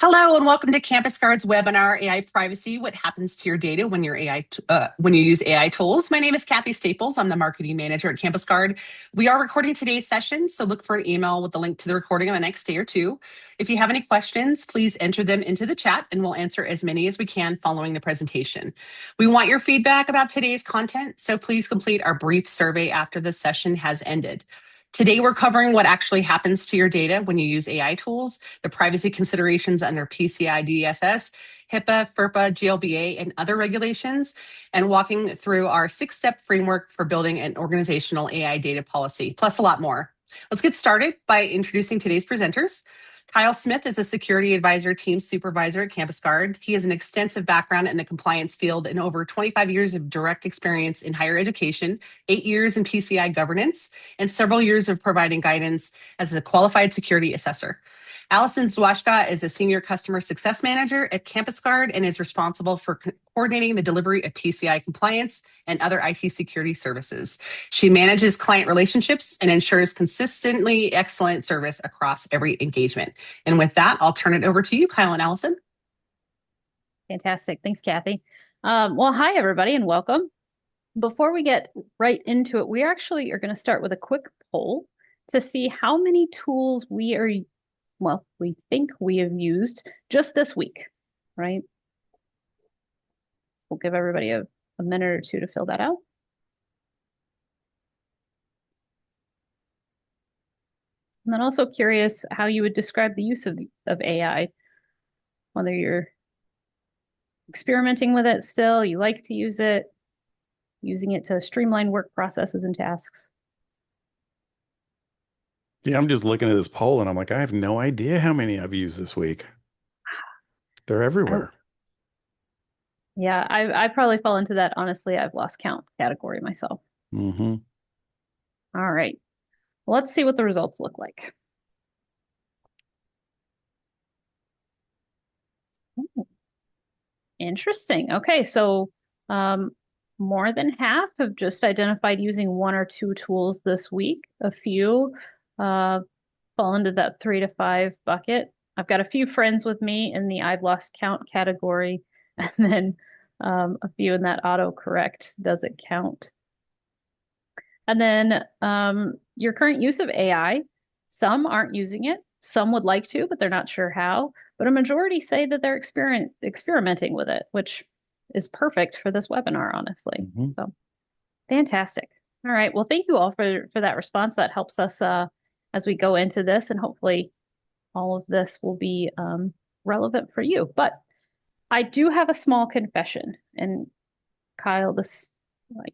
Hello and welcome to Campus Guard's webinar, AI Privacy, What Happens to Your Data when when you use AI tools. My name is Kathy Staples. I'm the marketing manager at Campus Guard. We are recording today's session, so look for an email with the link to the recording on the next day or two. If you have any questions, please enter them into the chat and we'll answer as many as we can following the presentation. We want your feedback about today's content, so please complete our brief survey after the session has ended. Today, we're covering what actually happens to your data when you use AI tools, the privacy considerations under PCI DSS, HIPAA, FERPA, GLBA, and other regulations, and walking through our 6-step framework for building an organizational AI data policy, plus a lot more. Let's get started by introducing today's presenters. Kyle Smith is a security advisor team supervisor at Campus Guard. He has an extensive background in the compliance field and over 25 years of direct experience in higher education, 8 years in PCI governance, and several years of providing guidance as a qualified security assessor. Allison Zwaszka is a senior customer success manager at Campus Guard and is responsible for coordinating the delivery of PCI compliance and other IT security services. She manages client relationships and ensures consistently excellent service across every engagement. And with that, I'll turn it over to you, Kyle and Allison. Fantastic. Thanks, Kathy. Well, hi, everybody, and welcome. Before we get right into it, we actually are going to start with a quick poll to see how many tools we think we have used just this week, right? We'll give everybody a minute or two to fill that out. And then also curious how you would describe the use of AI, whether you're experimenting with it still, you like to use it, using it to streamline work processes and tasks. Yeah, I'm just looking at this poll and I'm like, I have no idea how many I've used this week. They're everywhere. Yeah, I probably fall into that, honestly, I've lost count category myself. Mm-hmm. All right, well, let's see what the results look like. Ooh, interesting. Okay, so more than half have just identified using one or two tools this week. A few fall into that 3 to 5 bucket. I've got a few friends with me in the I've lost count category, and then a few in that autocorrect doesn't count. And then your current use of AI, some aren't using it, some would like to, but they're not sure how. But a majority say that they're experimenting with it, which is perfect for this webinar, honestly. Mm-hmm. So fantastic. All right. Well, thank you all for that response. That helps us as we go into this, and hopefully all of this will be relevant for you. But I do have a small confession, and Kyle,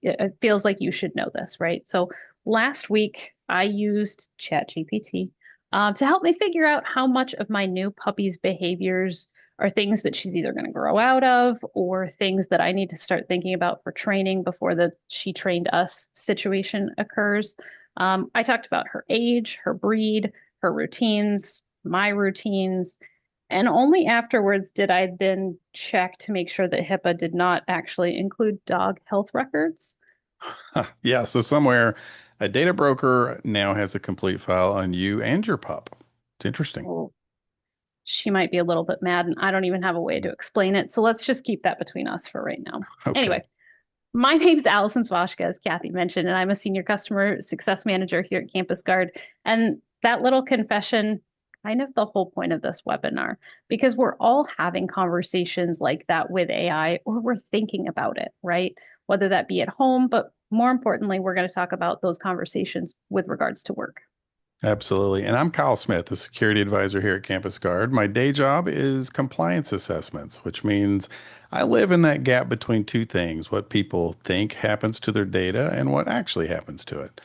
it feels like you should know this, right? So last week I used ChatGPT to help me figure out how much of my new puppy's behaviors are things that she's either going to grow out of or things that I need to start thinking about for training before the she trained us situation occurs. I talked about her age, her breed, her routines, my routines, and only afterwards did I then check to make sure that HIPAA did not actually include dog health records. Yeah, so somewhere a data broker now has a complete file on you and your pup. It's interesting. Well, she might be a little bit mad, and I don't even have a way to explain it. So let's just keep that between us for right now. Okay. Anyway, my name's Allison Zwaszka, as Kathy mentioned, and I'm a senior customer success manager here at Campus Guard. And that little confession, kind of the whole point of this webinar, because we're all having conversations like that with AI, or we're thinking about it, right? Whether that be at home, but more importantly, we're going to talk about those conversations with regards to work. Absolutely. And I'm Kyle Smith, the security advisor here at Campus Guard. My day job is compliance assessments, which means I live in that gap between two things, what people think happens to their data and what actually happens to it,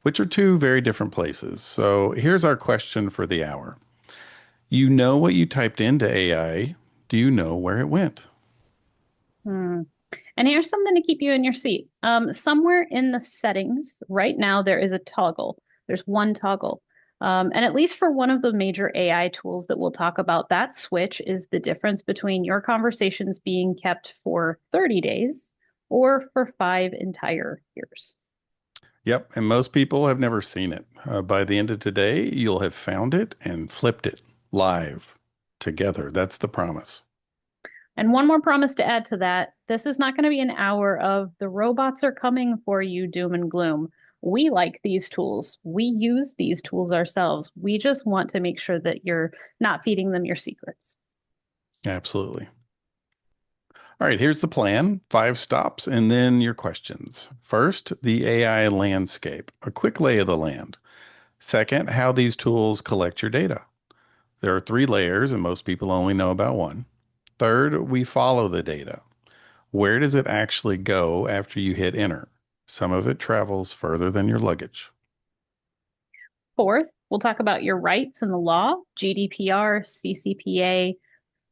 which are two very different places. So here's our question for the hour. You know what you typed into AI. Do you know where it went? And here's something to keep you in your seat. Somewhere in the settings right now, there is a toggle. There's one toggle. And at least for one of the major AI tools that we'll talk about, that switch is the difference between your conversations being kept for 30 days or for 5 entire years. Yep. And most people have never seen it. By the end of today, you'll have found it and flipped it live. together. That's the promise. And one more promise to add to that, this is not going to be an hour of the robots are coming for you, doom and gloom. We like these tools. We use these tools ourselves. We just want to make sure that you're not feeding them your secrets. Absolutely. All right, here's the plan. 5 stops and then your questions. First, the AI landscape, a quick lay of the land. Second, how these tools collect your data. There are 3 layers, and most people only know about one. Third, we follow the data. Where does it actually go after you hit enter? Some of it travels further than your luggage. Fourth, we'll talk about your rights in the law, GDPR, CCPA,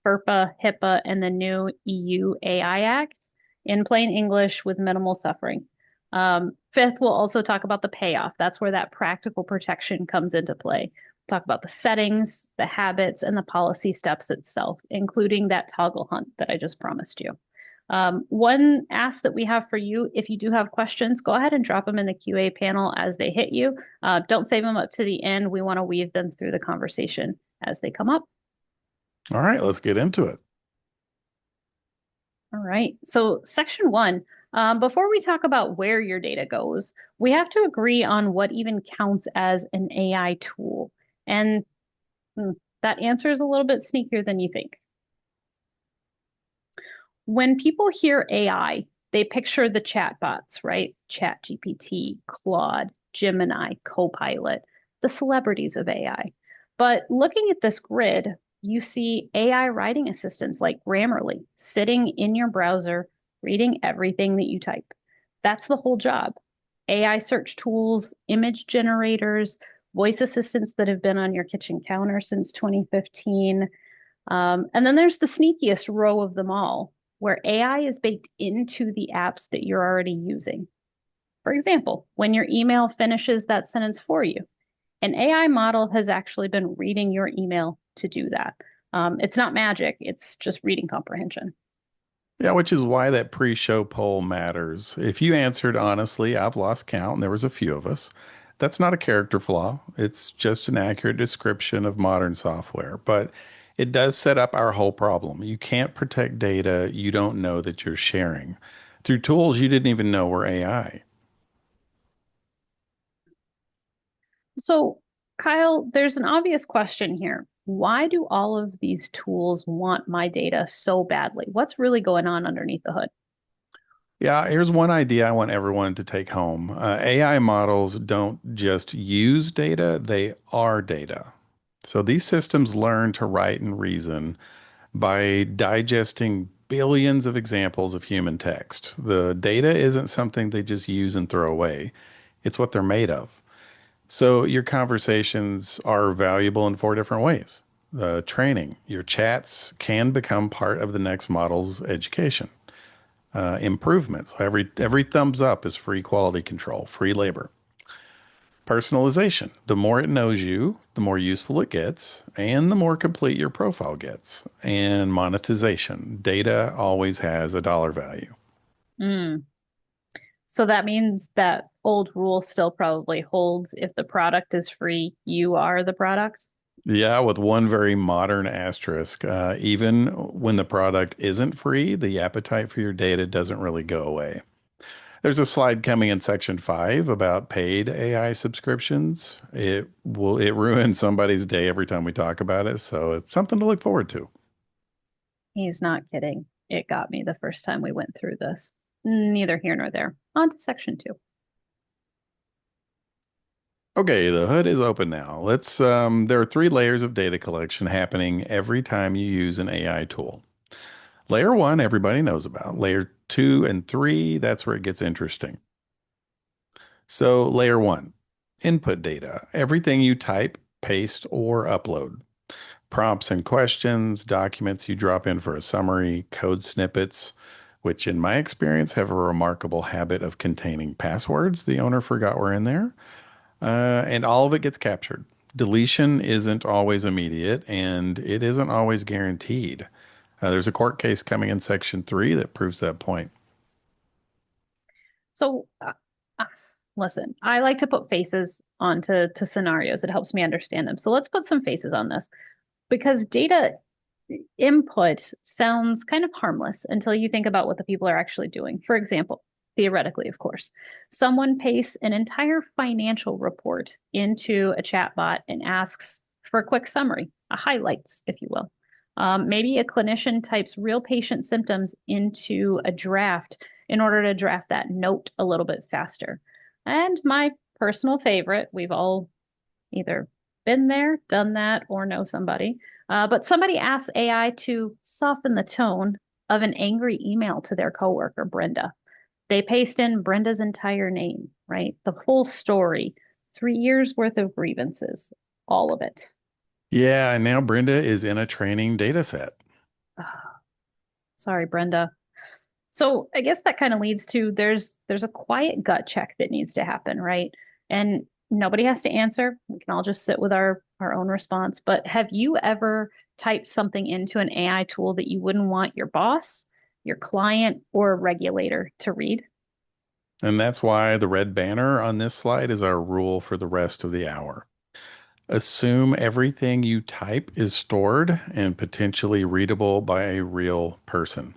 FERPA, HIPAA, and the new EU AI Act in plain English with minimal suffering. Fifth, we'll also talk about the payoff. That's where that practical protection comes into play. We'll talk about the settings, the habits, and the policy steps itself, including that toggle hunt that I just promised you. One ask that we have for you, if you do have questions, go ahead and drop them in the QA panel as they hit you. Don't save them up to the end. We want to weave them through the conversation as they come up. All right, let's get into it. All right. So section 1, before we talk about where your data goes, we have to agree on what even counts as an AI tool. And that answer is a little bit sneakier than you think. When people hear AI, they picture the chatbots, right? ChatGPT, Claude, Gemini, Copilot, the celebrities of AI. But looking at this grid, you see AI writing assistants like Grammarly sitting in your browser, reading everything that you type. That's the whole job. AI search tools, image generators, voice assistants that have been on your kitchen counter since 2015. And then there's the sneakiest row of them all, where AI is baked into the apps that you're already using. For example, when your email finishes that sentence for you, an AI model has actually been reading your email to do that. It's not magic, it's just reading comprehension. Yeah, which is why that pre-show poll matters. If you answered honestly, I've lost count, and there was a few of us. That's not a character flaw. It's just an accurate description of modern software. But it does set up our whole problem. You can't protect data you don't know that you're sharing through tools you didn't even know were AI. So, Kyle, there's an obvious question here. Why do all of these tools want my data so badly? What's really going on underneath the hood? Yeah, here's one idea I want everyone to take home. AI models don't just use data, they are data. So these systems learn to write and reason by digesting billions of examples of human text. The data isn't something they just use and throw away, it's what they're made of. So your conversations are valuable in 4 different ways. Training, your chats can become part of the next model's education. Improvements, every thumbs up is free quality control, free labor. Personalization, the more it knows you, the more useful it gets, and the more complete your profile gets. And monetization, data always has a dollar value. Mm. So that means that old rule still probably holds. If the product is free, you are the product. Yeah, with one very modern asterisk. Even when the product isn't free, the appetite for your data doesn't really go away. There's a slide coming in section 5 about paid AI subscriptions. It ruins somebody's day every time we talk about it, so it's something to look forward to. He's not kidding. It got me the first time we went through this. Neither here nor there. On to section 2. Okay, the hood is open now. There are 3 layers of data collection happening every time you use an AI tool. Layer 1, everybody knows about. Layer 2 and 3, that's where it gets interesting. So layer 1, input data, everything you type, paste, or upload. Prompts and questions, documents you drop in for a summary, code snippets, which in my experience have a remarkable habit of containing passwords the owner forgot were in there. And all of it gets captured. Deletion isn't always immediate, and it isn't always guaranteed. There's a court case coming in section 3 that proves that point. So, listen, I like to put faces onto scenarios. It helps me understand them. So let's put some faces on this because data input sounds kind of harmless until you think about what the people are actually doing. For example, theoretically, of course, someone pastes an entire financial report into a chatbot and asks for a quick summary, a highlights, if you will. Maybe a clinician types real patient symptoms into a draft in order to draft that note a little bit faster. And my personal favorite, we've all either been there, done that, or know somebody. But somebody asks AI to soften the tone of an angry email to their coworker, Brenda. They paste in Brenda's entire name, right? The whole story, 3 years worth of grievances, all of it. Yeah, and now Brenda is in a training data set. Sorry, Brenda. So I guess that kind of leads to there's a quiet gut check that needs to happen, right? And nobody has to answer. We can all just sit with our own response. But have you ever typed something into an AI tool that you wouldn't want your boss, your client, or a regulator to read? And that's why the red banner on this slide is our rule for the rest of the hour. Assume everything you type is stored and potentially readable by a real person.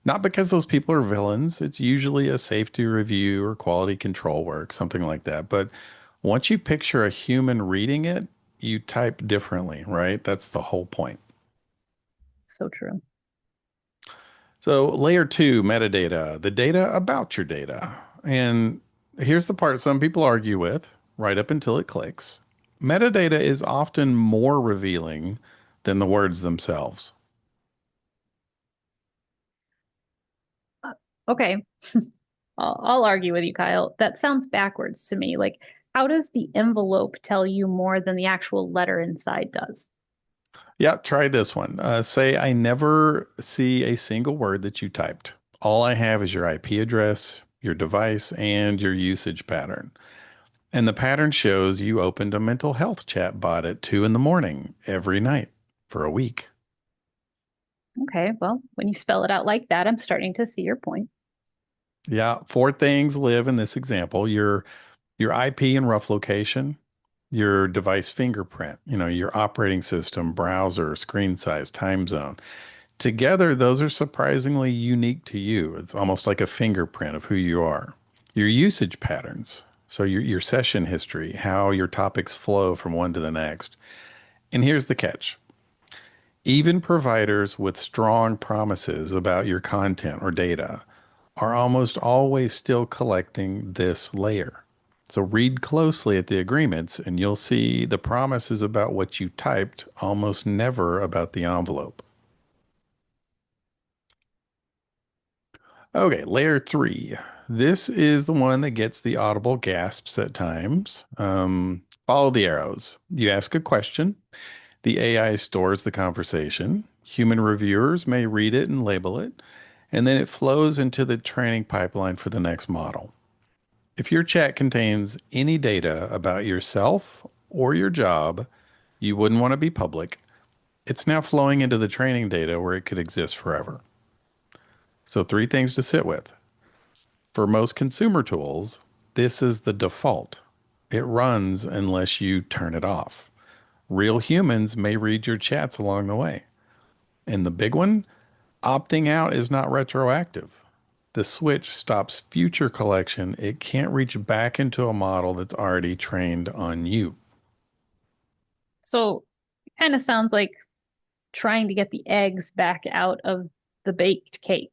Not because those people are villains, it's usually a safety review or quality control work, something like that. But once you picture a human reading it, you type differently, right? That's the whole point. So true. So, layer two, metadata, the data about your data. And here's the part some people argue with, right up until it clicks. Metadata is often more revealing than the words themselves. Okay, I'll argue with you, Kyle. That sounds backwards to me. Like, how does the envelope tell you more than the actual letter inside does? Yeah, try this one. Say, I never see a single word that you typed. All I have is your IP address, your device, and your usage pattern. And the pattern shows you opened a mental health chat bot at 2 in the morning every night for a week. Okay, well, when you spell it out like that, I'm starting to see your point. Yeah, four things live in this example. Your IP and rough location, your device fingerprint, your operating system, browser, screen size, time zone. Together, those are surprisingly unique to you. It's almost like a fingerprint of who you are. Your usage patterns, so your session history, how your topics flow from one to the next. And here's the catch. Even providers with strong promises about your content or data are almost always still collecting this layer. So read closely at the agreements and you'll see the promises about what you typed, almost never about the envelope. Okay, layer three. This is the one that gets the audible gasps at times. Follow the arrows. You ask a question, the AI stores the conversation. Human reviewers may read it and label it, and then it flows into the training pipeline for the next model. If your chat contains any data about yourself or your job you wouldn't want to be public, it's now flowing into the training data where it could exist forever. So, three things to sit with. For most consumer tools, this is the default. It runs unless you turn it off. Real humans may read your chats along the way. And the big one, opting out is not retroactive. The switch stops future collection. It can't reach back into a model that's already trained on you. So it kind of sounds like trying to get the eggs back out of the baked cake.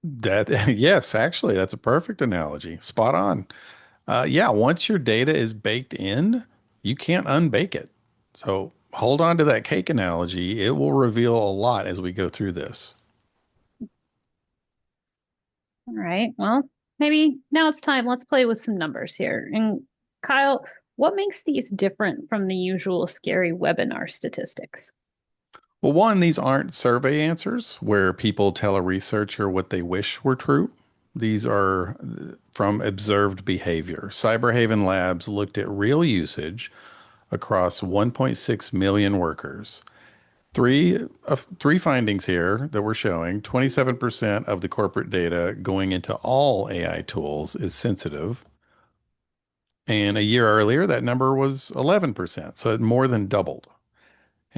That yes, actually, that's a perfect analogy. Spot on. Yeah, once your data is baked in, you can't unbake it. So hold on to that cake analogy. It will reveal a lot as we go through this. All right. Well, maybe now it's time. Let's play with some numbers here. And Kyle, what makes these different from the usual scary webinar statistics? Well, one, these aren't survey answers where people tell a researcher what they wish were true. These are from observed behavior. Cyberhaven Labs looked at real usage across 1.6 million workers. Three findings here that we're showing. 27% of the corporate data going into all AI tools is sensitive. And a year earlier, that number was 11%. So it more than doubled.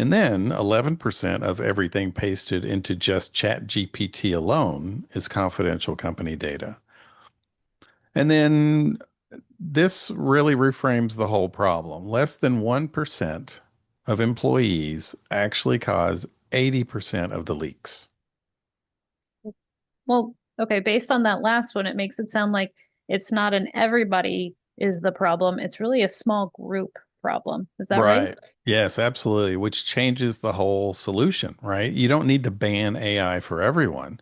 And then 11% of everything pasted into just ChatGPT alone is confidential company data. And then this really reframes the whole problem. Less than 1% of employees actually cause 80% of the leaks. Well, okay, based on that last one, it makes it sound like it's not an everybody is the problem. It's really a small group problem. Is that right? Right. Yes, absolutely. Which changes the whole solution, right? You don't need to ban AI for everyone.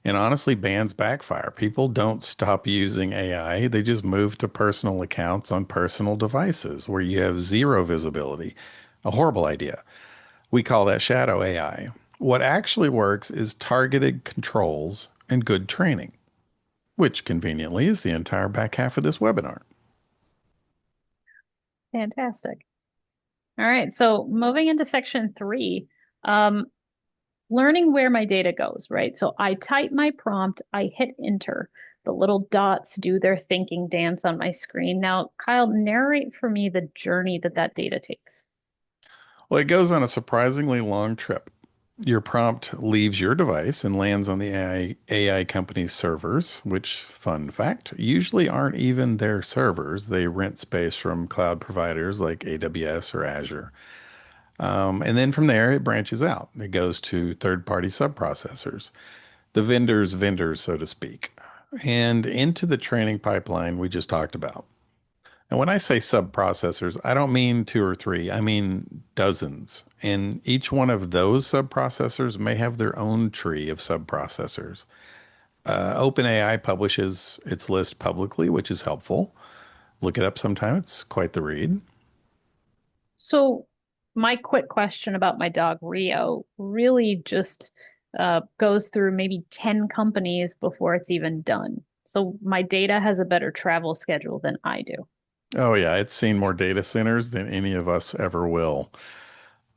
And honestly, bans backfire. People don't stop using AI. They just move to personal accounts on personal devices where you have zero visibility. A horrible idea. We call that shadow AI. What actually works is targeted controls and good training, which conveniently is the entire back half of this webinar. Fantastic. All right, so moving into section 3, um, learning where my data goes, right? So I type my prompt, I hit enter. The little dots do their thinking dance on my screen. Now, Kyle, narrate for me the journey that that data takes. Well, it goes on a surprisingly long trip. Your prompt leaves your device and lands on the AI company's servers, which, fun fact, usually aren't even their servers. They rent space from cloud providers like AWS or Azure. And then from there, it branches out. It goes to third-party subprocessors, the vendor's vendors, so to speak, and into the training pipeline we just talked about. And when I say subprocessors, I don't mean two or three, I mean dozens. And each one of those subprocessors may have their own tree of subprocessors. OpenAI publishes its list publicly, which is helpful. Look it up sometime, it's quite the read. So, my quick question about my dog Rio really just goes through maybe 10 companies before it's even done. So, my data has a better travel schedule than I do. Oh, yeah, it's seen more data centers than any of us ever will.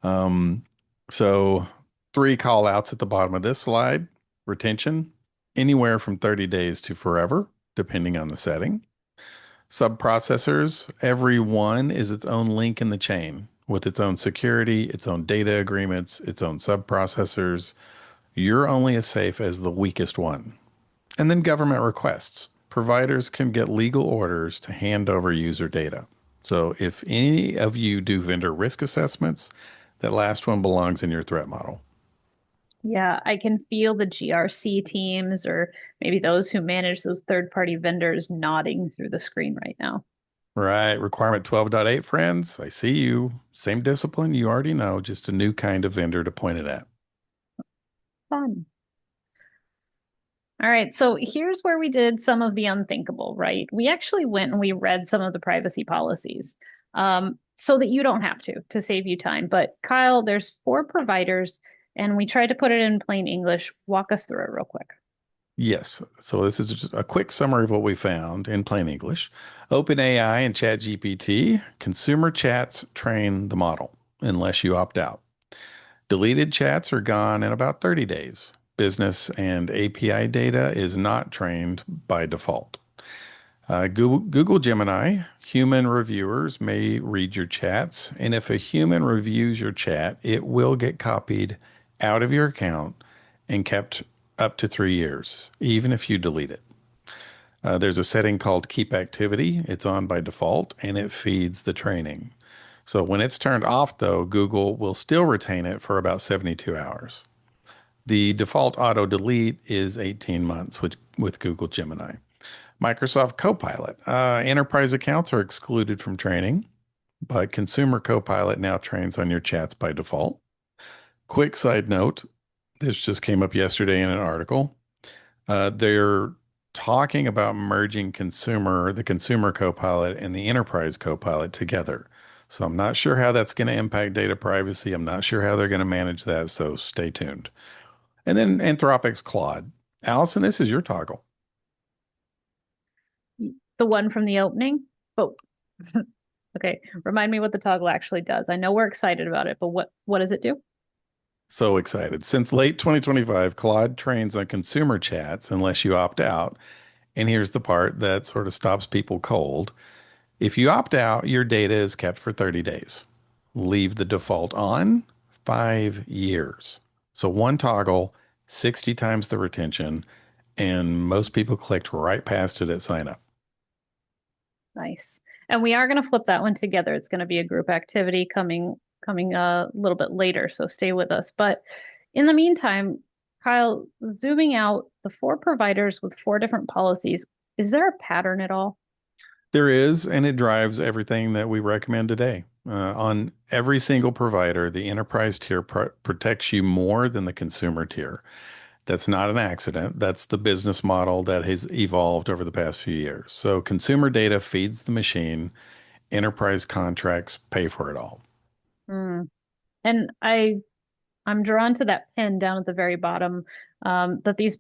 Um, so, three call outs at the bottom of this slide: retention, anywhere from 30 days to forever, depending on the setting. Subprocessors, every one is its own link in the chain with its own security, its own data agreements, its own subprocessors. You're only as safe as the weakest one. And then government requests. Providers can get legal orders to hand over user data. So if any of you do vendor risk assessments, that last one belongs in your threat model. Yeah, I can feel the GRC teams or maybe those who manage those third-party vendors nodding through the screen right now. Right. Requirement 12.8, friends. I see you. Same discipline you already know, just a new kind of vendor to point it at. Fun. All right, so here's where we did some of the unthinkable, right? We actually went and we read some of the privacy policies so that you don't have to save you time. But Kyle, there's 4 providers, and we tried to put it in plain English. Walk us through it real quick. Yes. So this is just a quick summary of what we found in plain English. OpenAI and ChatGPT, consumer chats train the model unless you opt out. Deleted chats are gone in about 30 days. Business and API data is not trained by default. Google Gemini, human reviewers may read your chats, and if a human reviews your chat, it will get copied out of your account and kept up to 3 years, even if you delete it. There's a setting called Keep Activity. It's on by default, and it feeds the training. So when it's turned off, though, Google will still retain it for about 72 hours. The default auto delete is 18 months with Google Gemini. Microsoft Copilot. Enterprise accounts are excluded from training, but Consumer Copilot now trains on your chats by default. Quick side note, this just came up yesterday in an article. They're talking about merging the Consumer Copilot and the Enterprise Copilot together. So I'm not sure how that's going to impact data privacy. I'm not sure how they're going to manage that. So stay tuned. And then Anthropic's Claude. Allison, this is your toggle. The one from the opening? Oh, okay. Remind me what the toggle actually does. I know we're excited about it, but what does it do? So excited. Since late 2025, Claude trains on consumer chats unless you opt out. And here's the part that sort of stops people cold. If you opt out, your data is kept for 30 days. Leave the default on 5 years. So one toggle, 60 times the retention, and most people clicked right past it at sign up. Nice. And we are going to flip that one together. It's going to be a group activity coming a little bit later, so stay with us. But in the meantime, Kyle, zooming out, the four providers with four different policies, is there a pattern at all? There is, and it drives everything that we recommend today. On every single provider, the enterprise tier protects you more than the consumer tier. That's not an accident. That's the business model that has evolved over the past few years. So consumer data feeds the machine, enterprise contracts pay for it all. Mm. And I'm drawn to that pin down at the very bottom, that these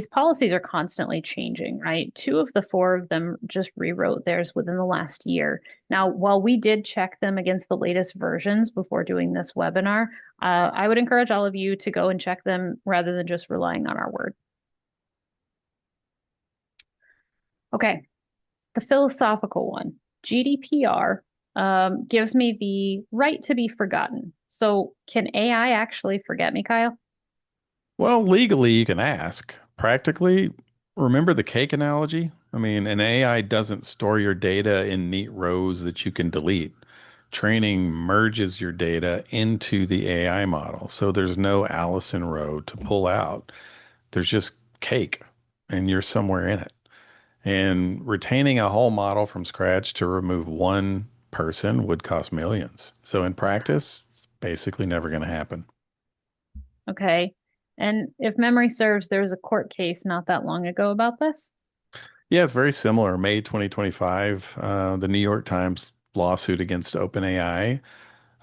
policies are constantly changing, right? Two of the four of them just rewrote theirs within the last year. Now, while we did check them against the latest versions before doing this webinar, I would encourage all of you to go and check them rather than just relying on our word. Okay, the philosophical one, GDPR, gives me the right to be forgotten. So can AI actually forget me, Kyle? Well, legally, you can ask. Practically, remember the cake analogy? I mean, an AI doesn't store your data in neat rows that you can delete. Training merges your data into the AI model. So there's no Allison row to pull out. There's just cake, and you're somewhere in it. And retaining a whole model from scratch to remove one person would cost millions. So in practice, it's basically never going to happen. Okay. And if memory serves, there was a court case not that long ago about this. Yeah, it's very similar. May 2025, the New York Times lawsuit against OpenAI.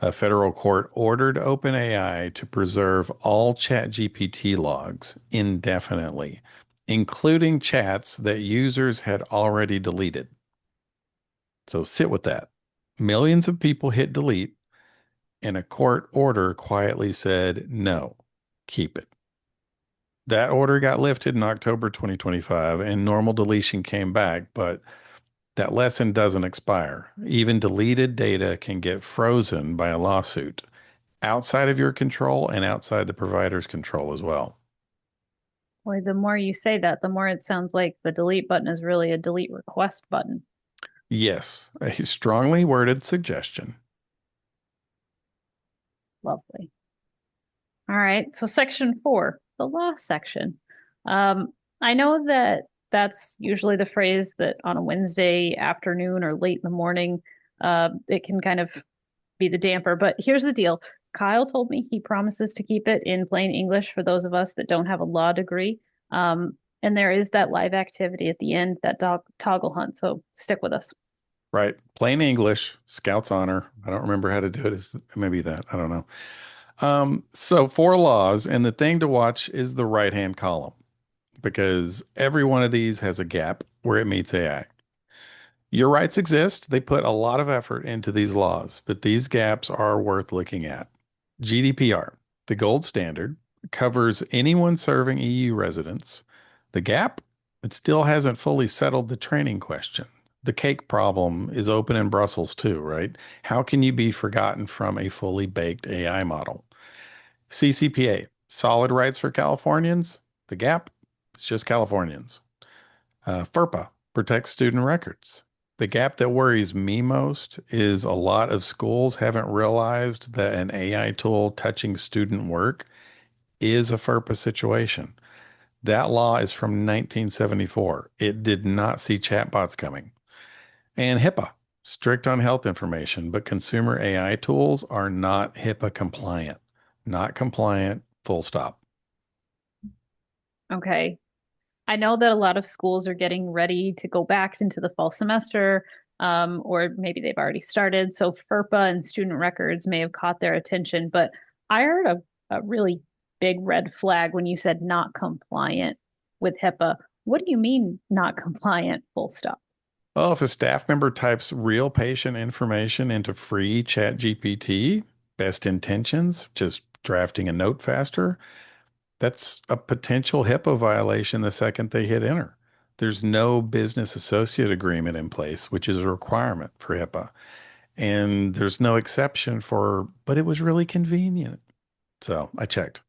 A federal court ordered OpenAI to preserve all ChatGPT logs indefinitely, including chats that users had already deleted. So sit with that. Millions of people hit delete, and a court order quietly said, no, keep it. That order got lifted in October 2025, and normal deletion came back, but that lesson doesn't expire. Even deleted data can get frozen by a lawsuit outside of your control and outside the provider's control as well. Boy, the more you say that, the more it sounds like the delete button is really a delete request button. Yes, a strongly worded suggestion. Lovely. All right. So section 4, the law section. I know that that's usually the phrase that on a Wednesday afternoon or late in the morning, it can kind of be the damper. But here's the deal. Kyle told me he promises to keep it in plain English for those of us that don't have a law degree. And there is that live activity at the end, that dog toggle hunt. So stick with us. Right. Plain English, Scout's honor. I don't remember how to do it. Is maybe that. I don't know. So four laws, and the thing to watch is the right-hand column because every one of these has a gap where it meets AI. Your rights exist. They put a lot of effort into these laws, but these gaps are worth looking at. GDPR, the gold standard, covers anyone serving EU residents. The gap, it still hasn't fully settled the training question. The cake problem is open in Brussels too, right? How can you be forgotten from a fully baked AI model? CCPA, solid rights for Californians. The gap, it's just Californians. FERPA protects student records. The gap that worries me most is a lot of schools haven't realized that an AI tool touching student work is a FERPA situation. That law is from 1974. It did not see chatbots coming. And HIPAA, strict on health information, but consumer AI tools are not HIPAA compliant. Not compliant, full stop. Okay. I know that a lot of schools are getting ready to go back into the fall semester, or maybe they've already started. So FERPA and student records may have caught their attention, but I heard a really big red flag when you said not compliant with HIPAA. What do you mean not compliant, full stop? Well, if a staff member types real patient information into free ChatGPT, best intentions, just drafting a note faster, that's a potential HIPAA violation the second they hit enter. There's no business associate agreement in place, which is a requirement for HIPAA. And there's no exception for, but it was really convenient. So I checked.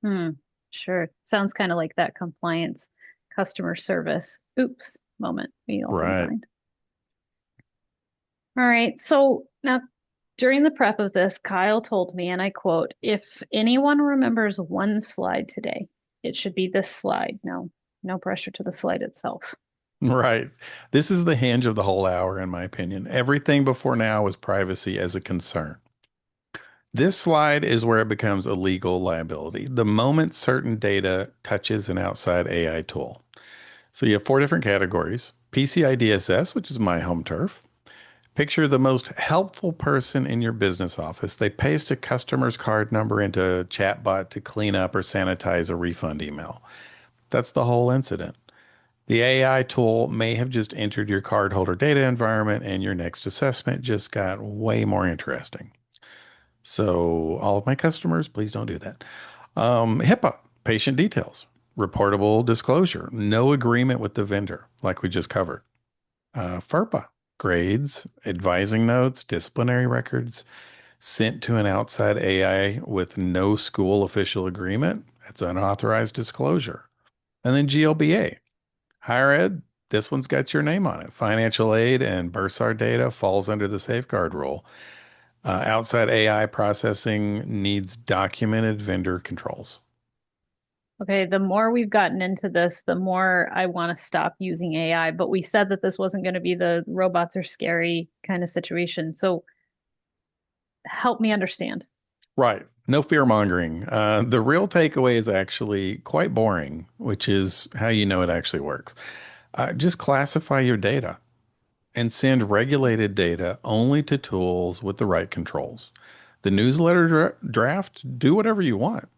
Hmm. Sure. Sounds kind of like that compliance customer service oops moment we often Right. find. All right. So now during the prep of this, Kyle told me, and I quote, if anyone remembers one slide today, it should be this slide. No, no pressure to the slide itself. Right. This is the hinge of the whole hour, in my opinion. Everything before now was privacy as a concern. This slide is where it becomes a legal liability. The moment certain data touches an outside AI tool. So you have four different categories. PCI DSS, which is my home turf. Picture the most helpful person in your business office. They paste a customer's card number into a chatbot to clean up or sanitize a refund email. That's the whole incident. The AI tool may have just entered your cardholder data environment, and your next assessment just got way more interesting. So, all of my customers, please don't do that. HIPAA, patient details, reportable disclosure, no agreement with the vendor, like we just covered. FERPA, grades, advising notes, disciplinary records sent to an outside AI with no school official agreement. That's unauthorized disclosure. And then GLBA, higher ed, this one's got your name on it. Financial aid and bursar data falls under the safeguard rule. Outside AI processing needs documented vendor controls. Okay, the more we've gotten into this, the more I want to stop using AI. But we said that this wasn't going to be the robots are scary kind of situation. So help me understand. Right. No fear mongering. The real takeaway is actually quite boring, which is how you know it actually works. Just classify your data and send regulated data only to tools with the right controls. The newsletter draft, do whatever you want.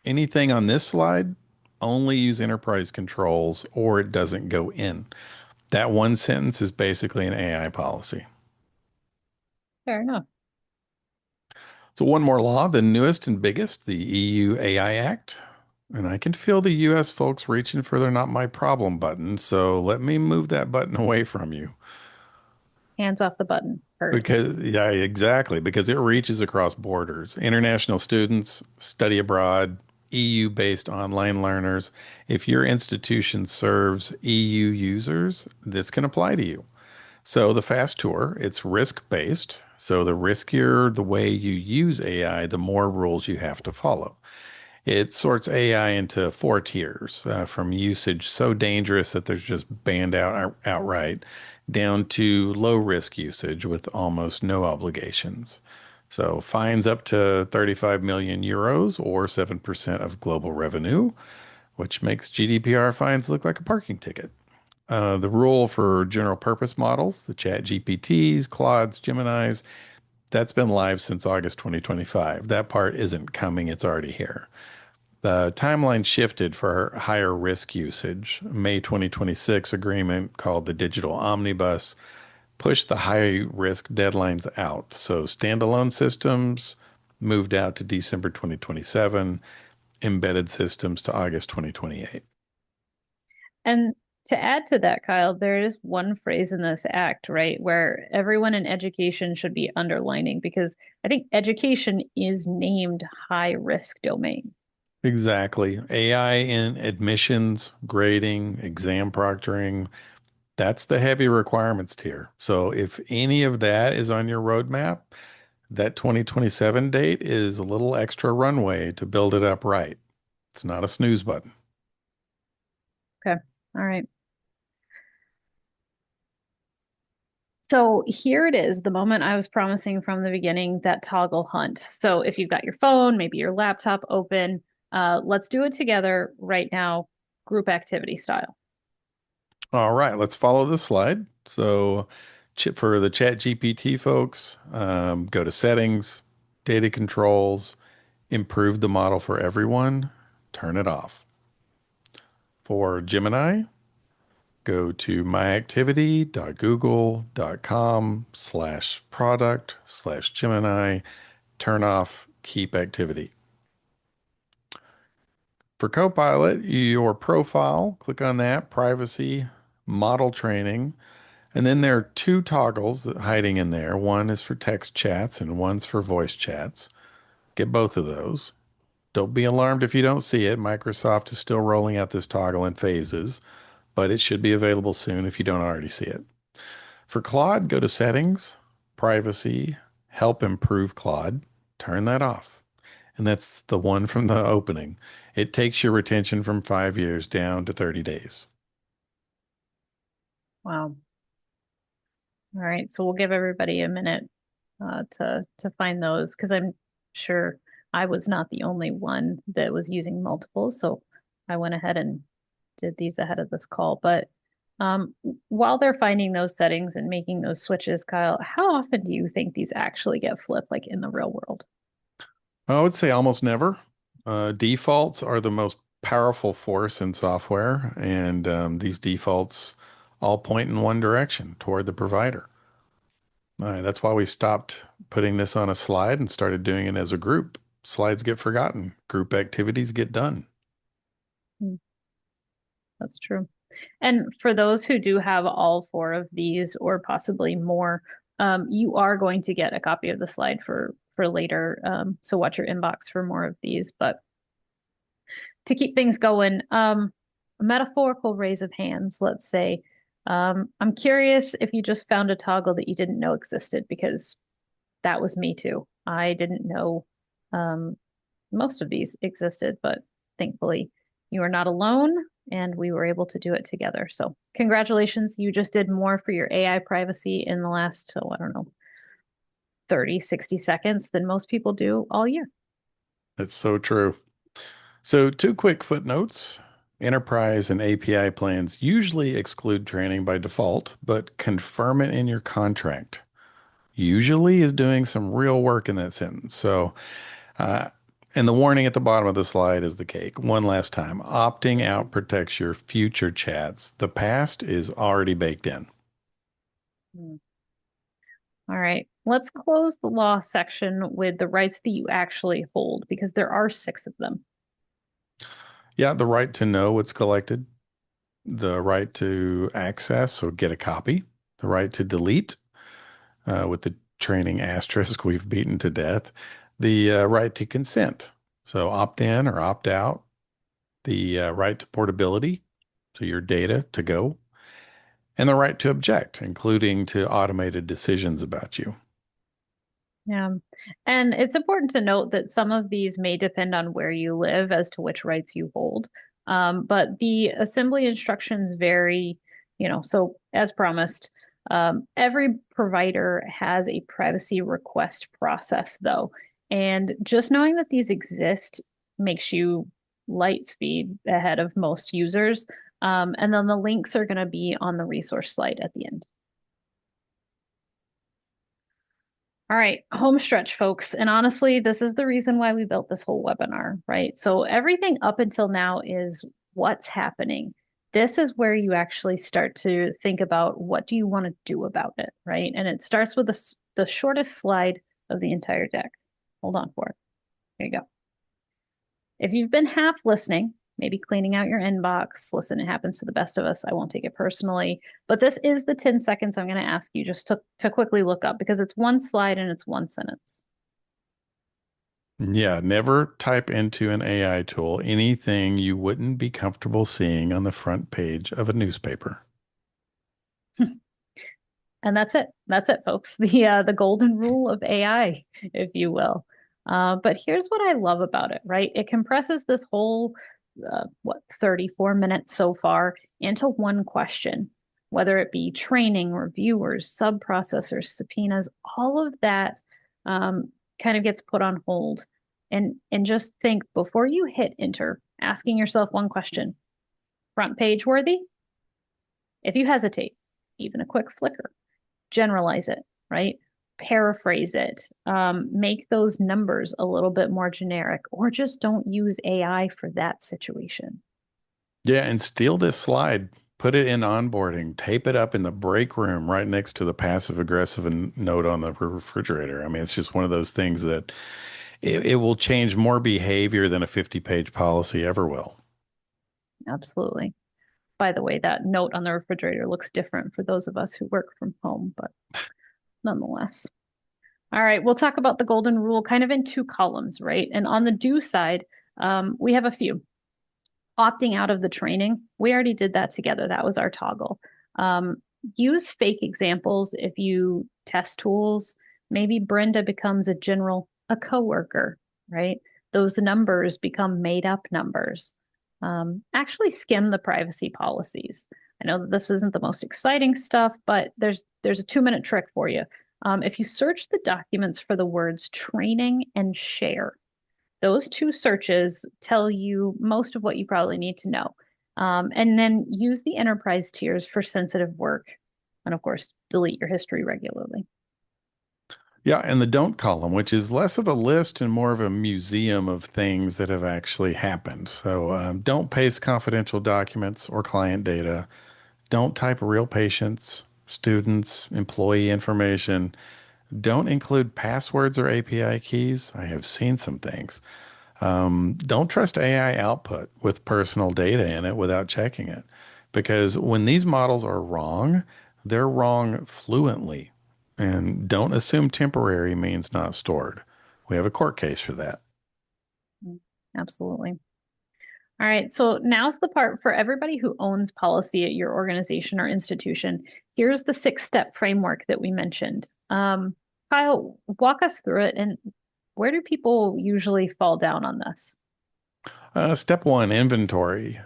Anything on this slide, only use enterprise controls or it doesn't go in. That one sentence is basically an AI policy. Fair enough. So, one more law, the newest and biggest, the EU AI Act. And I can feel the US folks reaching for their not my problem button. So, let me move that button away from you. Hands off the button. Heard. Because, yeah, exactly. Because it reaches across borders. International students, study abroad, EU based online learners. If your institution serves EU users, this can apply to you. So the fast tour, it's risk based. So the riskier the way you use AI, the more rules you have to follow. It sorts AI into four tiers, from usage so dangerous that there's just banned outright, down to low risk usage with almost no obligations. So fines up to 35 million euros or 7% of global revenue, which makes GDPR fines look like a parking ticket. The rule for general purpose models, the ChatGPTs, Claudes, Geminis, that's been live since August 2025. That part isn't coming, it's already here. The timeline shifted for higher risk usage. May 2026 agreement called the Digital Omnibus pushed the high risk deadlines out. So standalone systems moved out to December 2027, embedded systems to August 2028. And to add to that, Kyle, there is one phrase in this act, right, where everyone in education should be underlining because I think education is named high risk domain. Exactly. AI in admissions, grading, exam proctoring, that's the heavy requirements tier. So if any of that is on your roadmap, that 2027 date is a little extra runway to build it up right. It's not a snooze button. Okay. All right. So here it is, the moment I was promising from the beginning, that toggle hunt. So if you've got your phone, maybe your laptop open, let's do it together right now, group activity style. All right, let's follow this slide. So for the Chat GPT folks, go to settings, data controls, improve the model for everyone, turn it off. For Gemini, go to myactivity.google.com/product/Gemini, turn off keep activity. For Copilot, your profile, click on that, privacy, model training, and then there are two toggles hiding in there. One is for text chats and one's for voice chats. get both of those. Don't be alarmed if you don't see it. Microsoft is still rolling out this toggle in phases, but it should be available soon if you don't already see it. For Claude, go to Settings, Privacy, Help Improve Claude. Turn that off. And that's the one from the opening. It takes your retention from 5 years down to 30 days. Wow. All right, so we'll give everybody a minute to find those because I'm sure I was not the only one that was using multiples. So I went ahead and did these ahead of this call. But while they're finding those settings and making those switches, Kyle, how often do you think these actually get flipped, like in the real world? I would say almost never. Defaults are the most powerful force in software, and these defaults all point in one direction toward the provider. That's why we stopped putting this on a slide and started doing it as a group. Slides get forgotten, group activities get done. Hmm, that's true. And for those who do have all four of these or possibly more, you are going to get a copy of the slide for later. So watch your inbox for more of these. But to keep things going, a metaphorical raise of hands, let's say. I'm curious if you just found a toggle that you didn't know existed, because that was me too. I didn't know most of these existed, but thankfully you are not alone and we were able to do it together. So congratulations, you just did more for your AI privacy in the last, oh, I don't know, 30, 60 seconds than most people do all year. That's so true. So, two quick footnotes. Enterprise and API plans usually exclude training by default, but confirm it in your contract. Usually is doing some real work in that sentence. So, uh, and the warning at the bottom of the slide is the cake. One last time, opting out protects your future chats. The past is already baked in. Hmm. All right, let's close the law section with the rights that you actually hold, because there are 6 of them. Yeah, the right to know what's collected, the right to access, so get a copy, the right to delete, with the training asterisk we've beaten to death, the right to consent, so opt in or opt out, the right to portability, so your data to go, and the right to object, including to automated decisions about you. Yeah. And it's important to note that some of these may depend on where you live as to which rights you hold. But the assembly instructions vary, so as promised, every provider has a privacy request process, though. And just knowing that these exist makes you light speed ahead of most users. And then the links are going to be on the resource slide at the end. All right, home stretch, folks. And honestly, this is the reason why we built this whole webinar, right? So everything up until now is what's happening. This is where you actually start to think about what do you want to do about it, right? And it starts with the shortest slide of the entire deck. Hold on for it. Here you go. If you've been half listening, maybe cleaning out your inbox, listen, it happens to the best of us. I won't take it personally. But this is the 10 seconds I'm going to ask you just to quickly look up, because it's one slide and it's one sentence. Yeah, never type into an AI tool anything you wouldn't be comfortable seeing on the front page of a newspaper. And that's it. That's it, folks. The golden rule of AI, if you will. But here's what I love about it, right? It compresses this whole 34 minutes so far into one question, whether it be training, reviewers, subprocessors, subpoenas, all of that kind of gets put on hold. And just think before you hit enter, asking yourself one question: front page worthy? If you hesitate, even a quick flicker, generalize it, right? Paraphrase it, make those numbers a little bit more generic, or just don't use AI for that situation. Yeah, and steal this slide, put it in onboarding, tape it up in the break room right next to the passive aggressive note on the refrigerator. I mean, it's just one of those things that it will change more behavior than a 50-page policy ever will. Absolutely. By the way, that note on the refrigerator looks different for those of us who work from home, but nonetheless. All right, we'll talk about the golden rule kind of in two columns, right? And on the do side, we have a few. Opting out of the training, we already did that together. That was our toggle. Use fake examples if you test tools. Maybe Brenda becomes a coworker, right? Those numbers become made up numbers. Actually skim the privacy policies. I know that this isn't the most exciting stuff, but there's a 2-minute trick for you. If you search the documents for the words training and share, those two searches tell you most of what you probably need to know. And then use the enterprise tiers for sensitive work. And of course, delete your history regularly. Yeah, and the don't column, which is less of a list and more of a museum of things that have actually happened. So don't paste confidential documents or client data. Don't type real patients, students, employee information. Don't include passwords or API keys. I have seen some things. Don't trust AI output with personal data in it without checking it. Because when these models are wrong, they're wrong fluently. And don't assume temporary means not stored. We have a court case for that. Absolutely. All right, so now's the part for everybody who owns policy at your organization or institution. Here's the 6-step framework that we mentioned. Kyle, walk us through it, and where do people usually fall down on this? Step one, inventory.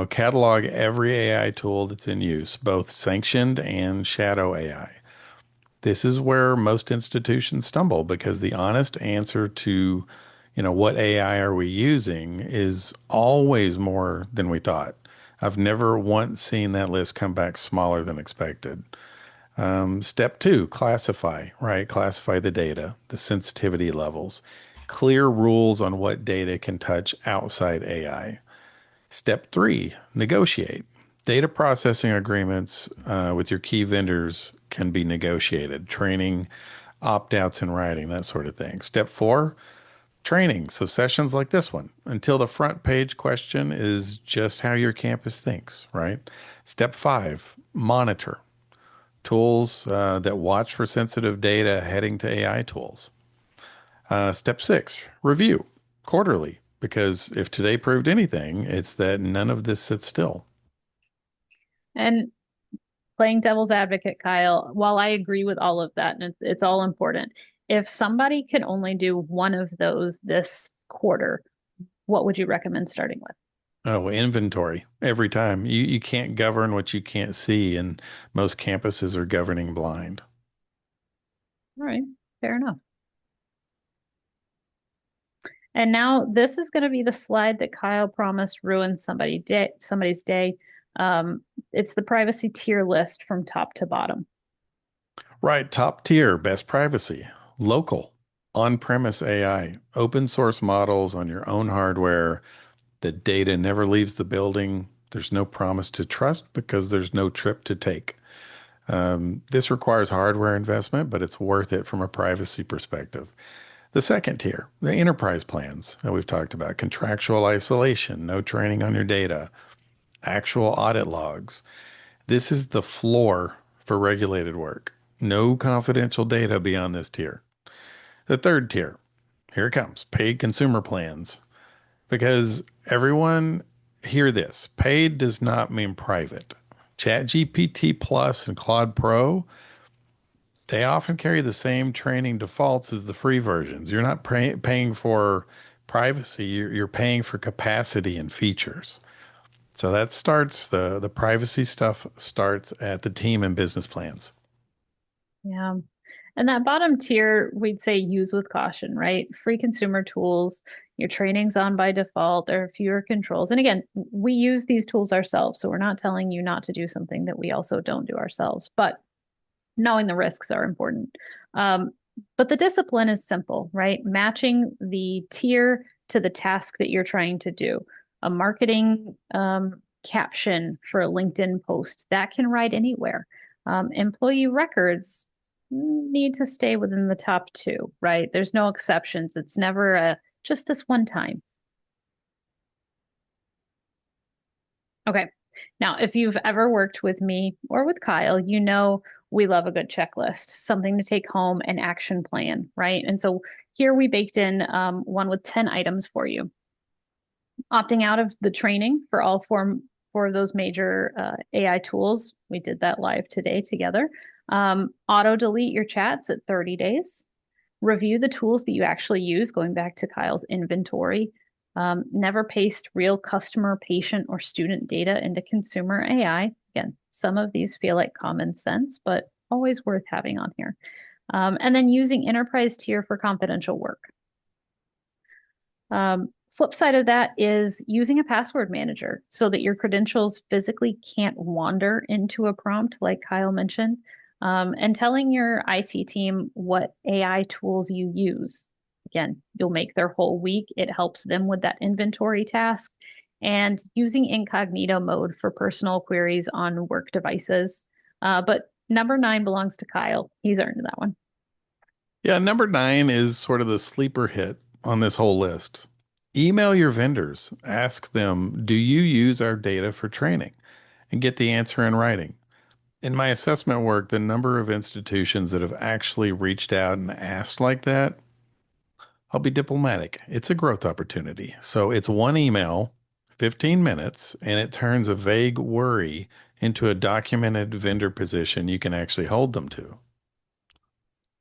Catalog every AI tool that's in use, both sanctioned and shadow AI. This is where most institutions stumble because the honest answer to, what AI are we using is always more than we thought. I've never once seen that list come back smaller than expected. Step two, classify, right? Classify the data, the sensitivity levels, clear rules on what data can touch outside AI. Step three, negotiate. Data processing agreements with your key vendors can be negotiated, training, opt outs in writing, that sort of thing. Step four, training. So sessions like this one until the front page question is just how your campus thinks, right? Step five, monitor tools that watch for sensitive data heading to AI tools. Step six, review quarterly, because if today proved anything, it's that none of this sits still. And playing devil's advocate, Kyle, while I agree with all of that, and it's all important, if somebody can only do one of those this quarter, what would you recommend starting with? Oh, inventory every time. You can't govern what you can't see, and most campuses are governing blind. All right, fair enough. And now this is going to be the slide that Kyle promised ruined somebody's day. It's the privacy tier list from top to bottom. Right, top tier, best privacy, local, on-premise AI, open source models on your own hardware. The data never leaves the building. There's no promise to trust because there's no trip to take. This requires hardware investment, but it's worth it from a privacy perspective. The second tier, the enterprise plans that we've talked about, contractual isolation, no training on your data, actual audit logs. This is the floor for regulated work. No confidential data beyond this tier. The third tier, here it comes, paid consumer plans. Because everyone, hear this, paid does not mean private. ChatGPT Plus and Claude Pro, they often carry the same training defaults as the free versions. You're not paying for privacy, you're paying for capacity and features. So that starts, the privacy stuff starts at the team and business plans. Yeah. And that bottom tier, we'd say use with caution, right? Free consumer tools, your training's on by default, there are fewer controls. And again, we use these tools ourselves, so we're not telling you not to do something that we also don't do ourselves. But knowing the risks are important. But the discipline is simple, right? Matching the tier to the task that you're trying to do. A marketing caption for a LinkedIn post that can ride anywhere. Employee records need to stay within the top two, right? There's no exceptions. It's never just this one time. Okay. Now, if you've ever worked with me or with Kyle, you know we love a good checklist, something to take home, an action plan, right? And so here we baked in one with 10 items for you. Opting out of the training for all four of those major AI tools. We did that live today together. Auto delete your chats at 30 days. Review the tools that you actually use, going back to Kyle's inventory. Never paste real customer, patient, or student data into consumer AI. Again, some of these feel like common sense, but always worth having on here. And then using enterprise tier for confidential work. Flip side of that is using a password manager so that your credentials physically can't wander into a prompt, like Kyle mentioned, and telling your IT team what AI tools you use. Again, you'll make their whole week. It helps them with that inventory task. And using incognito mode for personal queries on work devices. But number 9 belongs to Kyle. He's earned that one. Yeah, number 9 is sort of the sleeper hit on this whole list. Email your vendors. Ask them, do you use our data for training? And get the answer in writing. In my assessment work, the number of institutions that have actually reached out and asked like that, I'll be diplomatic. It's a growth opportunity. So it's one email, 15 minutes, and it turns a vague worry into a documented vendor position you can actually hold them to.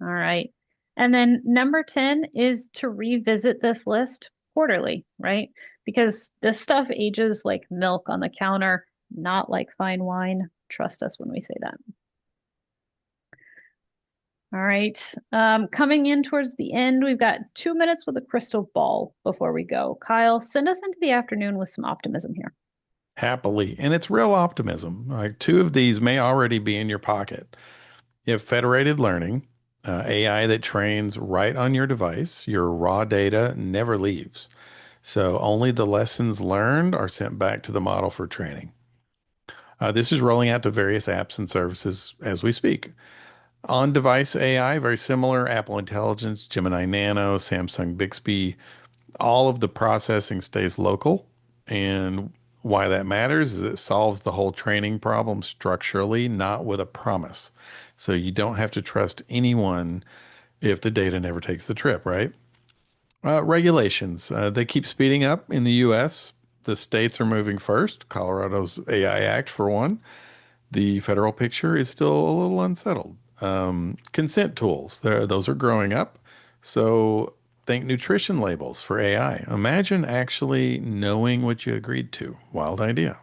All right. And then number 10 is to revisit this list quarterly, right? Because this stuff ages like milk on the counter, not like fine wine. Trust us when we say that. All right. Coming in towards the end, we've got 2 minutes with a crystal ball before we go. Kyle, send us into the afternoon with some optimism here. Happily. And it's real optimism. Like 2 of these may already be in your pocket. You have federated learning, AI that trains right on your device. Your raw data never leaves. So only the lessons learned are sent back to the model for training. This is rolling out to various apps and services as we speak. On-device AI, very similar, Apple Intelligence, Gemini Nano, Samsung Bixby, all of the processing stays local. And why that matters is it solves the whole training problem structurally, not with a promise. So you don't have to trust anyone if the data never takes the trip, right? Regulations, they keep speeding up in the US. The states are moving first. Colorado's AI Act, for one. The federal picture is still a little unsettled. Consent tools, those are growing up. So think nutrition labels for AI. Imagine actually knowing what you agreed to. Wild idea.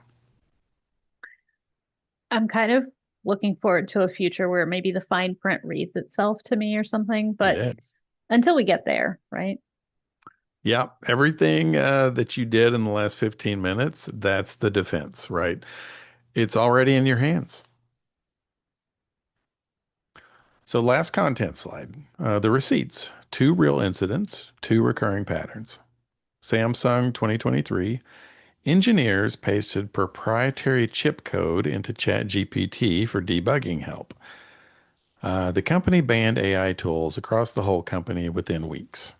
I'm kind of looking forward to a future where maybe the fine print reads itself to me or something, but Yes. until we get there, right? Yeah, everything that you did in the last 15 minutes, that's the defense, right? It's already in your hands. So last content slide, the receipts, 2 real incidents, 2 recurring patterns. Samsung 2023, engineers pasted proprietary chip code into ChatGPT for debugging help. The company banned AI tools across the whole company within weeks.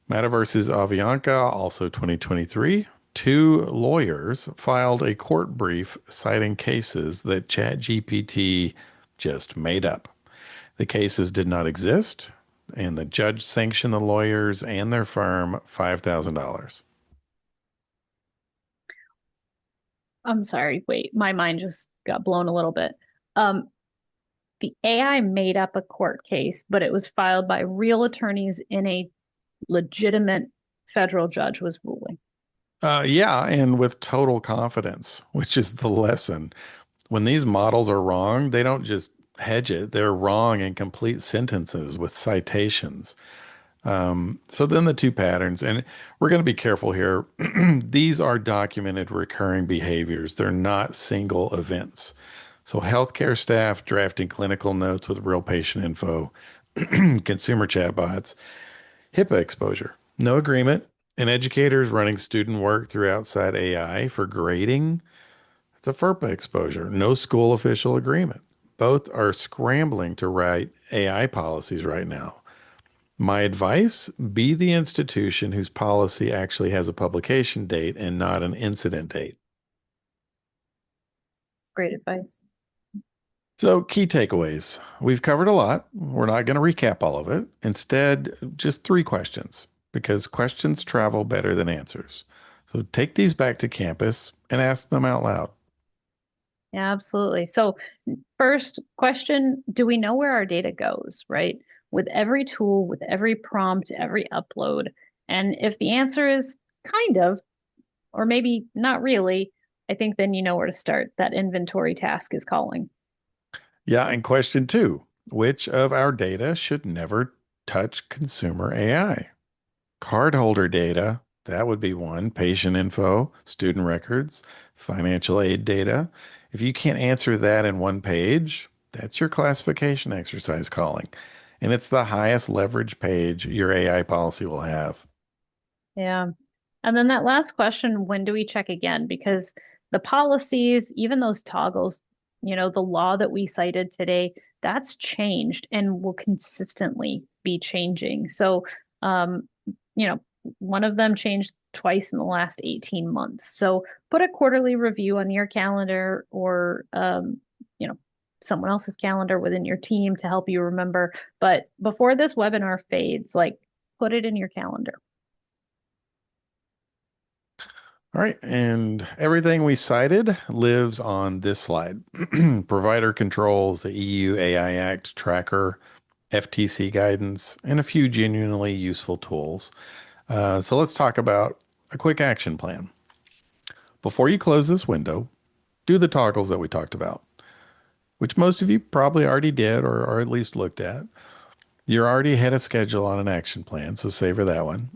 Metaverse's Avianca, also 2023, 2 lawyers filed a court brief citing cases that ChatGPT just made up. The cases did not exist, and the judge sanctioned the lawyers and their firm $5,000. I'm sorry, wait, my mind just got blown a little bit. The AI made up a court case, but it was filed by real attorneys in a legitimate federal judge was ruling. Yeah, and with total confidence, which is the lesson. When these models are wrong, they don't just hedge it, they're wrong in complete sentences with citations. So then the 2 patterns, and we're going to be careful here. These are documented recurring behaviors. They're not single events. So healthcare staff drafting clinical notes with real patient info, consumer chatbots, HIPAA exposure, no agreement, and educators running student work through outside AI for grading. It's a FERPA exposure, no school official agreement. Both are scrambling to write AI policies right now. My advice, be the institution whose policy actually has a publication date and not an incident date. Great advice. So, key takeaways. We've covered a lot. We're not going to recap all of it. Instead, just three questions because questions travel better than answers. So, take these back to campus and ask them out loud. Yeah, absolutely. So first question, do we know where our data goes, right? With every tool, with every prompt, every upload. And if the answer is kind of, or maybe not really, I think then you know where to start. That inventory task is calling. Yeah, and question two, which of our data should never touch consumer AI? Cardholder data, that would be one. Patient info, student records, financial aid data. If you can't answer that in one page, that's your classification exercise calling. And it's the highest leverage page your AI policy will have. Yeah. And then that last question, when do we check again? Because the policies, even those toggles, the law that we cited today, that's changed and will consistently be changing. So, um, you know, one of them changed twice in the last 18 months. So put a quarterly review on your calendar or, you know, someone else's calendar within your team to help you remember. But before this webinar fades, like put it in your calendar. All right, and everything we cited lives on this slide. Provider controls, the EU AI Act tracker, FTC guidance, and a few genuinely useful tools. So let's talk about a quick action plan. Before you close this window, do the toggles that we talked about, which most of you probably already did or at least looked at. You're already ahead of schedule on an action plan, so savor that one.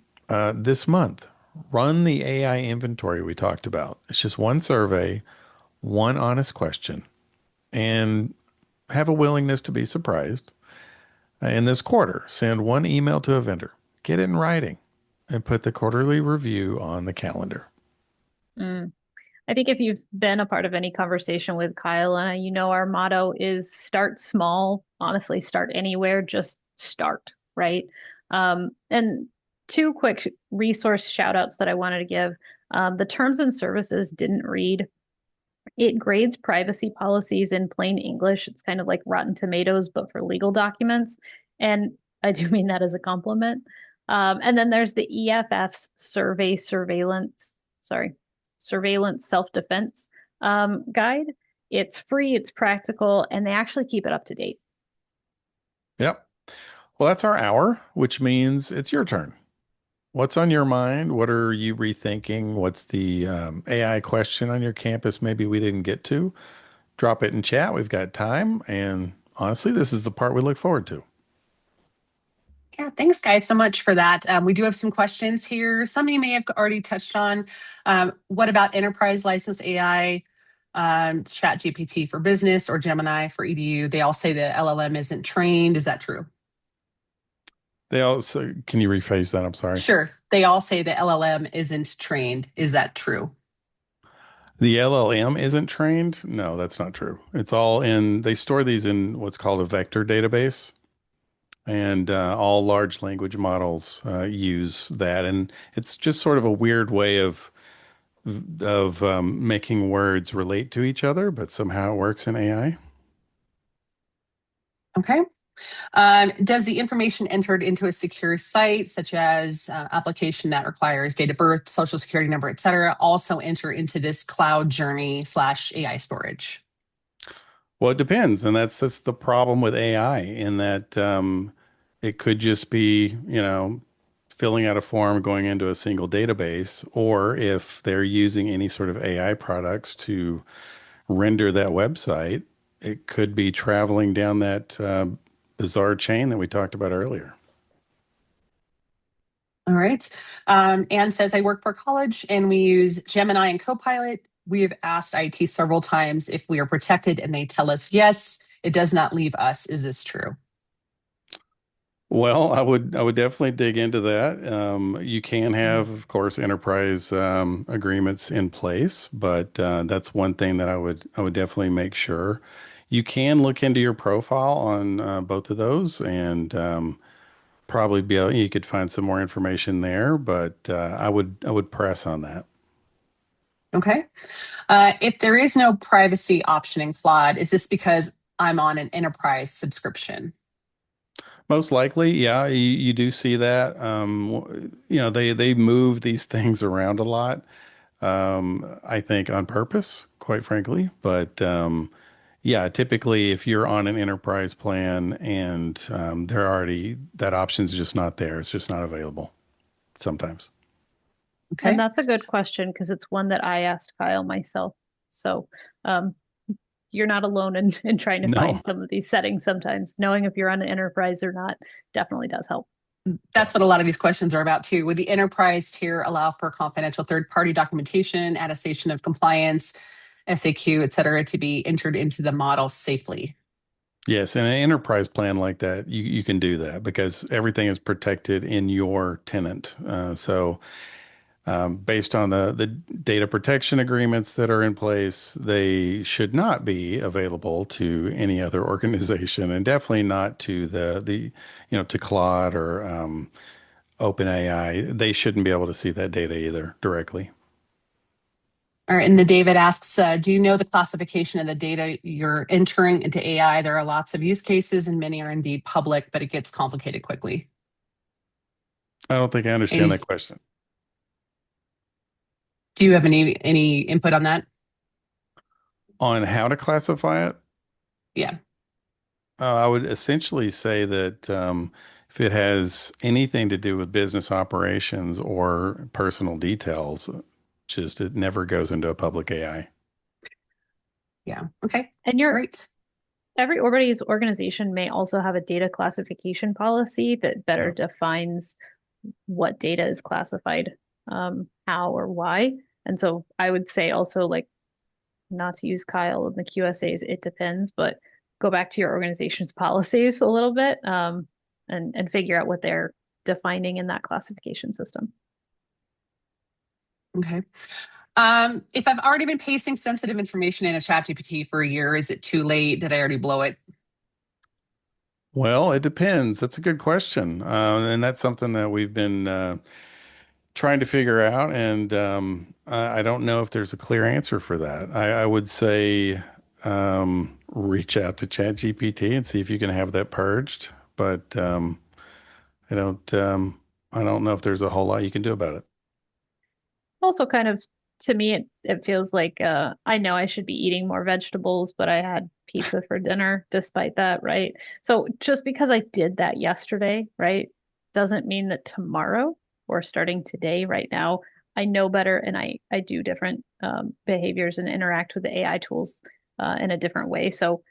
This month, run the AI inventory we talked about. It's just one survey, one honest question, and have a willingness to be surprised. In this quarter, send one email to a vendor, get it in writing, and put the quarterly review on the calendar. Mm. I think if you've been a part of any conversation with Kyle, you know our motto is start small. Honestly, start anywhere, just start, right? And two quick resource shout outs that I wanted to give. The terms and services didn't read. It grades privacy policies in plain English. It's kind of like Rotten Tomatoes, but for legal documents. And I do mean that as a compliment. And then there's the EFF's surveillance self-defense guide. It's free, it's practical, and they actually keep it up to date. Yep. Well, that's our hour, which means it's your turn. What's on your mind? What are you rethinking? What's the AI question on your campus maybe we didn't get to? Drop it in chat. We've got time. And honestly, this is the part we look forward to. Yeah, thanks, guys, so much for that. We do have some questions here. Some you may have already touched on. What about enterprise licensed AI, ChatGPT for business or Gemini for EDU? They all say the LLM isn't trained. Is that true? They also, can you rephrase that? I'm sorry. Sure. They all say the LLM isn't trained. Is that true? The LLM isn't trained? No, that's not true. It's all in, they store these in what's called a vector database. And all large language models use that. And it's just sort of a weird way of making words relate to each other, but somehow it works in AI. Okay. Does the information entered into a secure site, such as application that requires date of birth, social security number, et cetera, also enter into this cloud journey / AI storage? Well, it depends, and that's the problem with AI in that it could just be, filling out a form going into a single database, or if they're using any sort of AI products to render that website, it could be traveling down that bizarre chain that we talked about earlier. All right. Anne says, I work for college and we use Gemini and Copilot. We have asked IT several times if we are protected, and they tell us yes, it does not leave us. Is this true? Well, I would definitely dig into that. You can have, of course, enterprise agreements in place, but that's one thing that I would definitely make sure. You can look into your profile on both of those, and probably you could find some more information there. But I would press on that. Okay. If there is no privacy option in Claude, is this because I'm on an enterprise subscription. Most likely, yeah, you do see that. They move these things around a lot. I think on purpose, quite frankly. But yeah, typically, if you're on an enterprise plan and they're already that option's just not there, it's just not available sometimes. And Okay. that's a good question because it's one that I asked Kyle myself. So um, you're not alone in trying to No, find some of these settings sometimes. Knowing if you're on an enterprise or not definitely does help. That's what a lot of these questions are about too. Would the enterprise tier allow for confidential third-party documentation, attestation of compliance, SAQ, et cetera, to be entered into the model safely? yes, in an enterprise plan like that, you can do that because everything is protected in your tenant. Based on the data protection agreements that are in place, they should not be available to any other organization, and definitely not to to Claude or OpenAI. They shouldn't be able to see that data either directly. All right, and the David asks, do you know the classification of the data you're entering into AI? There are lots of use cases and many are indeed public, but it gets complicated quickly. I don't think I understand that Any, question. do you have any input on that? On how to classify it, Yeah. I would essentially say that if it has anything to do with business operations or personal details, just it never goes into a public AI. Yeah. Okay. And Great. everybody's organization may also have a data classification policy that better Yeah. defines what data is classified, how or why. And so I would say also like not to use Kyle and the QSAs, it depends, but go back to your organization's policies a little bit, and figure out what they're defining in that classification system. Okay. If I've already been pasting sensitive information in a ChatGPT for a year, is it too late? Did I already blow it? Well, it depends. That's a good question. And that's something that we've been trying to figure out. And I don't know if there's a clear answer for that. I would say reach out to ChatGPT and see if you can have that purged. But I don't um, I don't know if there's a whole lot you can do about it. Also, kind of to me, it feels like I know I should be eating more vegetables, but I had pizza for dinner despite that, right? So just because I did that yesterday, right, doesn't mean that tomorrow or starting today, right now, I know better and I do different behaviors and interact with the AI tools in a different way. So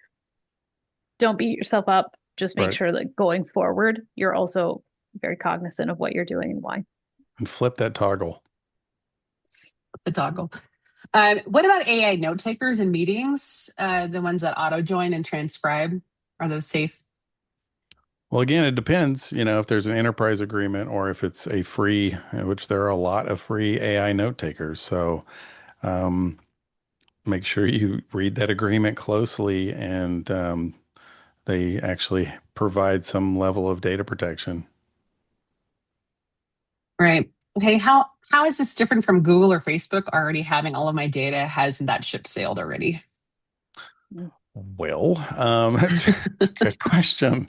don't beat yourself up. Just make Right. sure that going forward, you're also very cognizant of what you're doing and why. And flip that toggle. The toggle. What about AI note takers in meetings? The ones that auto join and transcribe, are those safe? Well, again, it depends, if there's an enterprise agreement or if it's a free, which there are a lot of free AI note takers. So um, make sure you read that agreement closely and they actually provide some level of data protection. Right. Okay. How is this different from Google or Facebook already having all of my data? Hasn't that ship sailed already? Well, that's a good question.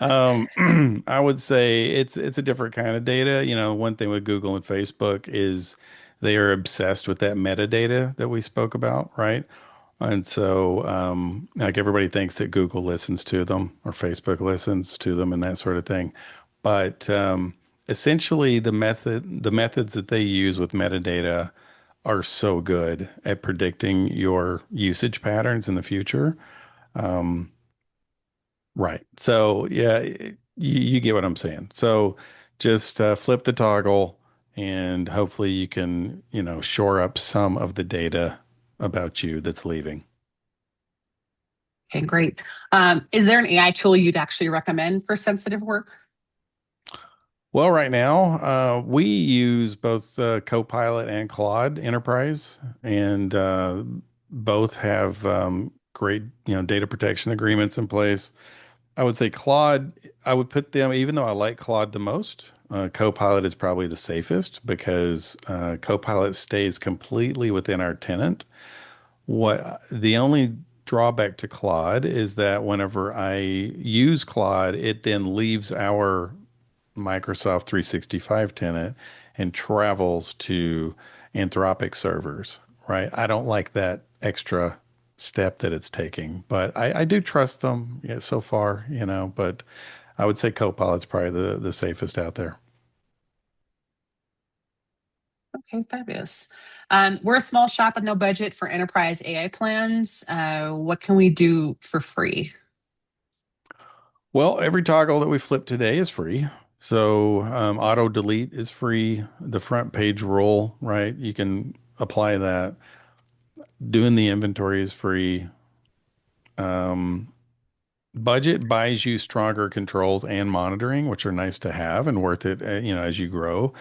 I would say it's a different kind of data. One thing with Google and Facebook is they are obsessed with that metadata that we spoke about, right? And so, like everybody thinks that Google listens to them or Facebook listens to them and that sort of thing. But essentially, the methods that they use with metadata are so good at predicting your usage patterns in the future. Um, right. So, yeah, you get what I'm saying. So, just flip the toggle, and hopefully, you can, shore up some of the data about you that's leaving. Okay, great. Is there an AI tool you'd actually recommend for sensitive work? Well, right now, we use both Copilot and Claude Enterprise, and both have great, data protection agreements in place. I would say Claude, I would put them, even though I like Claude the most, Copilot is probably the safest because Copilot stays completely within our tenant. What the only drawback to Claude is that whenever I use Claude, it then leaves our Microsoft 365 tenant and travels to Anthropic servers, right? I don't like that extra step that it's taking, but I do trust them, yeah, so far, but I would say Copilot's probably the safest out there. Okay, fabulous. We're a small shop with no budget for enterprise AI plans. What can we do for free? Well, every toggle that we flip today is free. So auto delete is free. The front page roll, right? You can apply that. Doing the inventory is free. Budget buys you stronger controls and monitoring, which are nice to have and worth it, as you grow.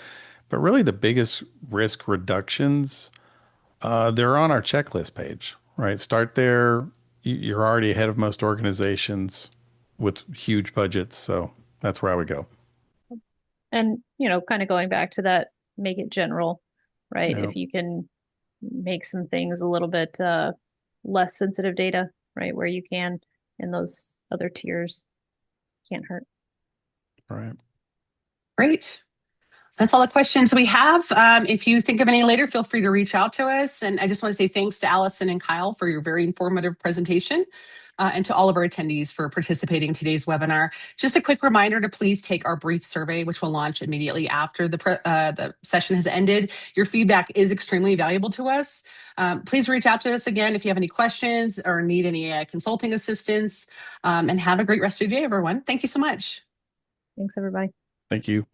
But really, the biggest risk reductions, they're on our checklist page, right? Start there. You're already ahead of most organizations with huge budgets, so that's where I would go. And, kind of going back to that, make it general, right? Yeah, If you can make some things a little bit less sensitive data, right, where you can in those other tiers, can't hurt. right. Great. That's all the questions we have. If you think of any later, feel free to reach out to us. And I just want to say thanks to Allison and Kyle for your very informative presentation, and to all of our attendees for participating in today's webinar. Just a quick reminder to please take our brief survey, which will launch immediately after the session has ended. Your feedback is extremely valuable to us. Please reach out to us again if you have any questions or need any consulting assistance. And have a great rest of your day, everyone. Thank you so much. Thanks, everybody. Thank you.